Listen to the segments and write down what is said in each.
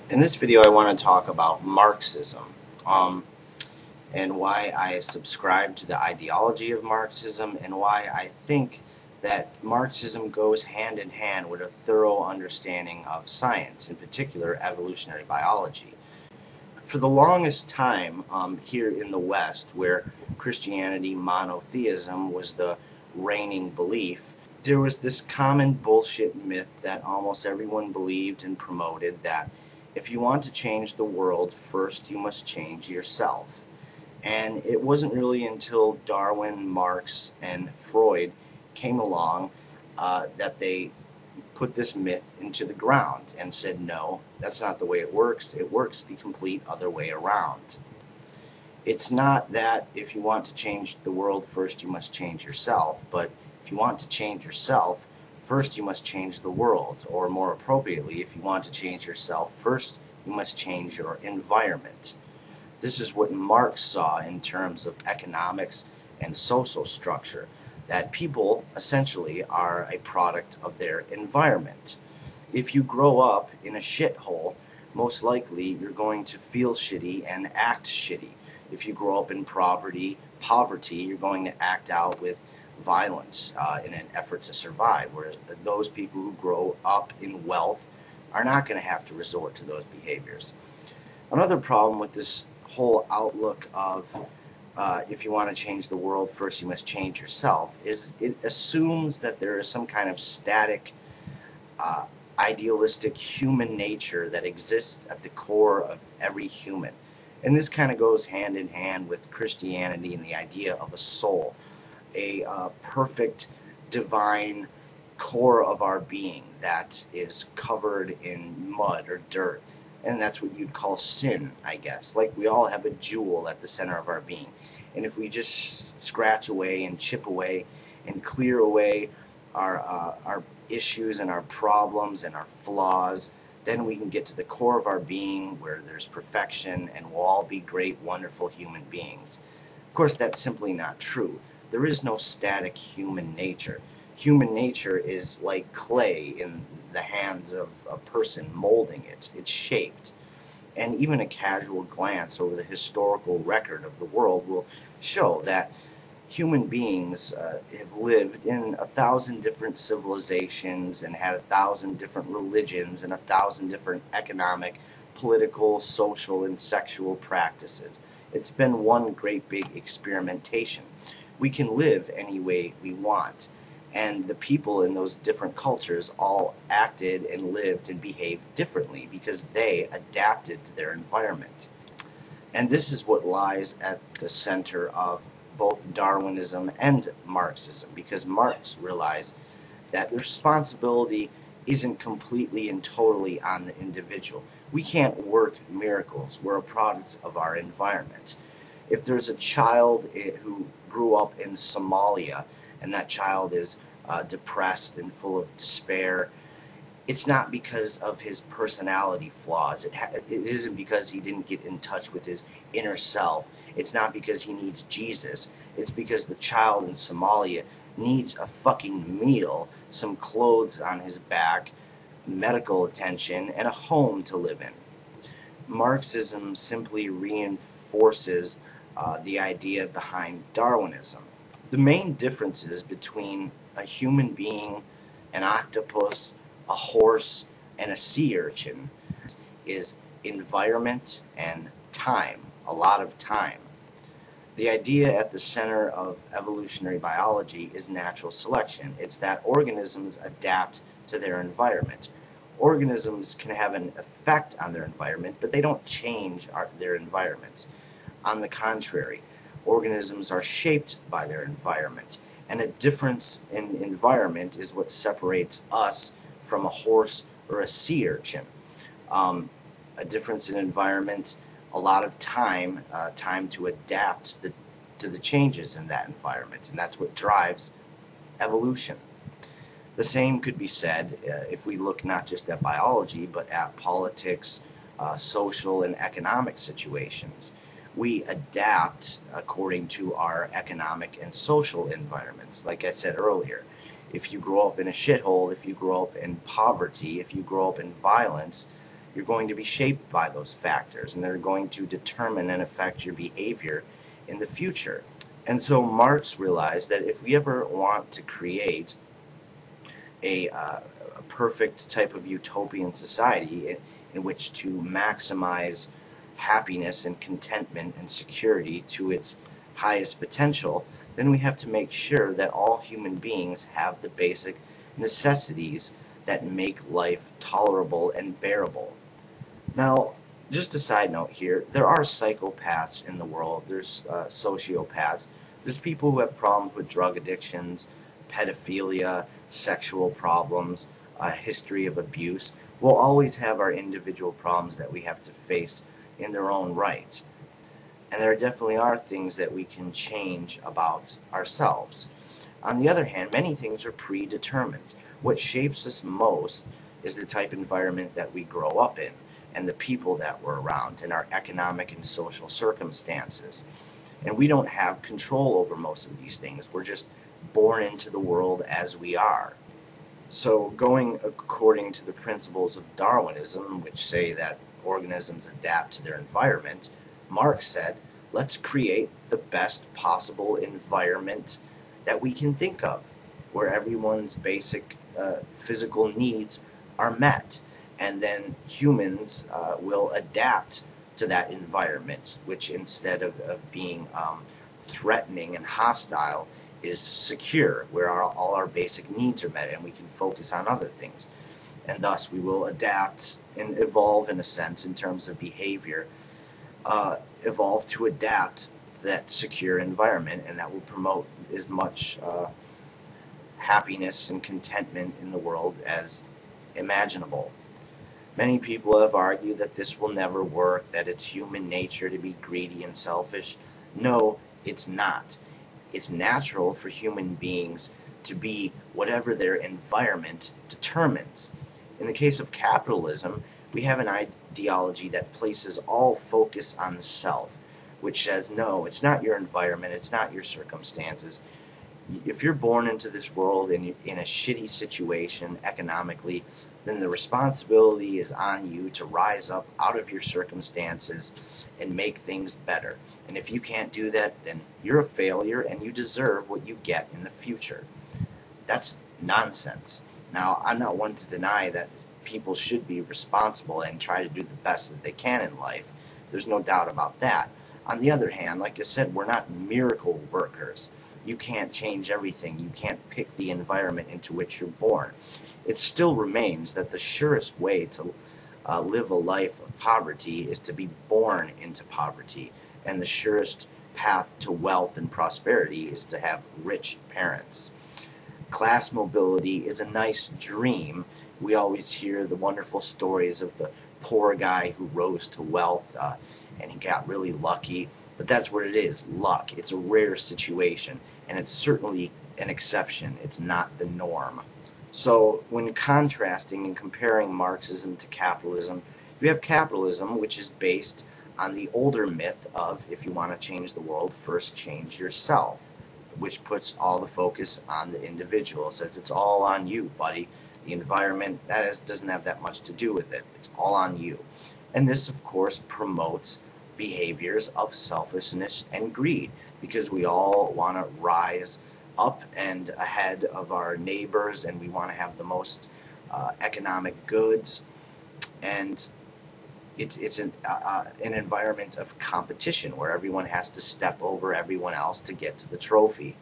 In this video, I want to talk about Marxism and why I subscribe to the ideology of Marxism and why I think that Marxism goes hand in hand with a thorough understanding of science, in particular evolutionary biology. For the longest time here in the West, where Christianity monotheism was the reigning belief, there was this common bullshit myth that almost everyone believed and promoted, that if you want to change the world, first you must change yourself. And it wasn't really until Darwin, Marx, and Freud came along that they put this myth into the ground and said, no, that's not the way it works. It works the complete other way around. It's not that if you want to change the world, first you must change yourself, but if you want to change yourself, first you must change the world, or more appropriately, if you want to change yourself, first you must change your environment. This is what Marx saw in terms of economics and social structure, that people essentially are a product of their environment. If you grow up in a shithole, most likely you're going to feel shitty and act shitty. If you grow up in poverty, you're going to act out with violence in an effort to survive, whereas those people who grow up in wealth are not going to have to resort to those behaviors. Another problem with this whole outlook of if you want to change the world, first you must change yourself, is it assumes that there is some kind of static idealistic human nature that exists at the core of every human. And this kind of goes hand in hand with Christianity and the idea of a soul, a perfect divine core of our being that is covered in mud or dirt. And that's what you'd call sin, I guess. Like we all have a jewel at the center of our being. And if we just scratch away and chip away and clear away our issues and our problems and our flaws, then we can get to the core of our being where there's perfection and we'll all be great, wonderful human beings. Of course, that's simply not true. There is no static human nature. Human nature is like clay in the hands of a person molding it. It's shaped. And even a casual glance over the historical record of the world will show that human beings have lived in 1,000 different civilizations and had 1,000 different religions and 1,000 different economic, political, social, and sexual practices. It's been one great big experimentation. We can live any way we want. And the people in those different cultures all acted and lived and behaved differently because they adapted to their environment. And this is what lies at the center of both Darwinism and Marxism, because Marx realized that the responsibility isn't completely and totally on the individual. We can't work miracles. We're a product of our environment. If there's a child who grew up in Somalia and that child is depressed and full of despair, it's not because of his personality flaws. It isn't because he didn't get in touch with his inner self. It's not because he needs Jesus. It's because the child in Somalia needs a fucking meal, some clothes on his back, medical attention, and a home to live in. Marxism simply reinforces the idea behind Darwinism. The main differences between a human being, an octopus, a horse, and a sea urchin is environment and time, a lot of time. The idea at the center of evolutionary biology is natural selection. It's that organisms adapt to their environment. Organisms can have an effect on their environment, but they don't change their environments. On the contrary, organisms are shaped by their environment, and a difference in environment is what separates us from a horse or a sea urchin. A difference in environment, a lot of time, time to adapt to the changes in that environment, and that's what drives evolution. The same could be said if we look not just at biology, but at politics, social and economic situations. We adapt according to our economic and social environments, like I said earlier. If you grow up in a shithole, if you grow up in poverty, if you grow up in violence, you're going to be shaped by those factors, and they're going to determine and affect your behavior in the future. And so Marx realized that if we ever want to create a perfect type of utopian society in which to maximize happiness and contentment and security to its highest potential, then we have to make sure that all human beings have the basic necessities that make life tolerable and bearable. Now, just a side note here, there are psychopaths in the world. There's sociopaths. There's people who have problems with drug addictions, pedophilia, sexual problems, a history of abuse. We'll always have our individual problems that we have to face in their own right. And there definitely are things that we can change about ourselves. On the other hand, many things are predetermined. What shapes us most is the type of environment that we grow up in, and the people that we're around, and our economic and social circumstances. And we don't have control over most of these things. We're just born into the world as we are. So going according to the principles of Darwinism, which say that organisms adapt to their environment, Marx said, let's create the best possible environment that we can think of, where everyone's basic physical needs are met. And then humans will adapt to that environment, which instead of being threatening and hostile, is secure, where all our basic needs are met and we can focus on other things. And thus we will adapt and evolve in a sense in terms of behavior, evolve to adapt that secure environment, and that will promote as much happiness and contentment in the world as imaginable. Many people have argued that this will never work, that it's human nature to be greedy and selfish. No, it's not. It's natural for human beings to be whatever their environment determines. In the case of capitalism, we have an ideology that places all focus on the self, which says, no, it's not your environment, it's not your circumstances. If you're born into this world and you're in a shitty situation economically, then the responsibility is on you to rise up out of your circumstances and make things better. And if you can't do that, then you're a failure and you deserve what you get in the future. That's nonsense. Now, I'm not one to deny that people should be responsible and try to do the best that they can in life. There's no doubt about that. On the other hand, like I said, we're not miracle workers. You can't change everything. You can't pick the environment into which you're born. It still remains that the surest way to live a life of poverty is to be born into poverty. And the surest path to wealth and prosperity is to have rich parents. Class mobility is a nice dream. We always hear the wonderful stories of the poor guy who rose to wealth and he got really lucky. But that's what it is, luck. It's a rare situation, and it's certainly an exception. It's not the norm. So when contrasting and comparing Marxism to capitalism, you have capitalism, which is based on the older myth of, if you want to change the world, first change yourself, which puts all the focus on the individual. It says it's all on you, buddy. The environment, doesn't have that much to do with it. It's all on you. And this, of course, promotes behaviors of selfishness and greed, because we all want to rise up and ahead of our neighbors, and we want to have the most economic goods. And it's an environment of competition where everyone has to step over everyone else to get to the trophy.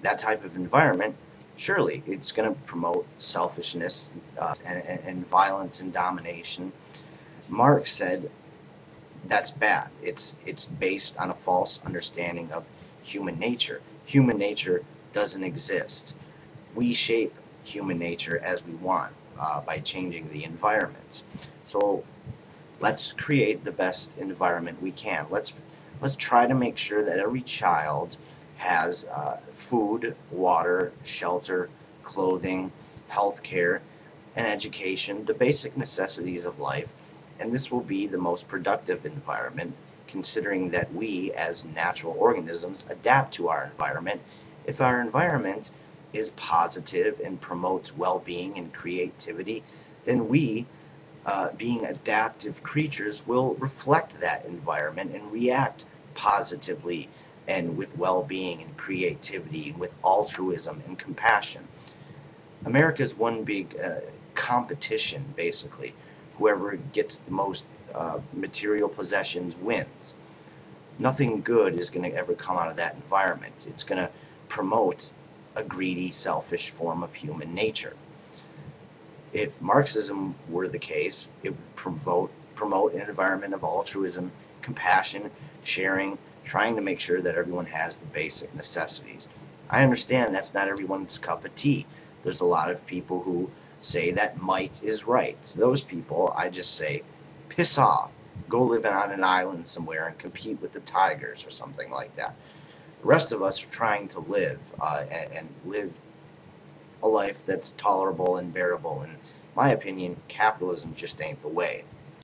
That type of environment, surely it's going to promote selfishness and violence and domination. Marx said that's bad. It's based on a false understanding of human nature. Human nature doesn't exist. We shape human nature as we want by changing the environment. So let's create the best environment we can. Let's try to make sure that every child has food, water, shelter, clothing, health care, and education, the basic necessities of life. And this will be the most productive environment, considering that we, as natural organisms, adapt to our environment. If our environment is positive and promotes well-being and creativity, then we being adaptive creatures, will reflect that environment and react positively and with well-being and creativity and with altruism and compassion. America's one big competition, basically. Whoever gets the most material possessions wins. Nothing good is going to ever come out of that environment. It's going to promote a greedy, selfish form of human nature. If Marxism were the case, it would promote an environment of altruism, compassion, sharing, trying to make sure that everyone has the basic necessities. I understand that's not everyone's cup of tea. There's a lot of people who say that might is right. Those people, I just say, piss off. Go live on an island somewhere and compete with the tigers or something like that. The rest of us are trying to live and live a life that's tolerable and bearable. In my opinion, capitalism just ain't the way.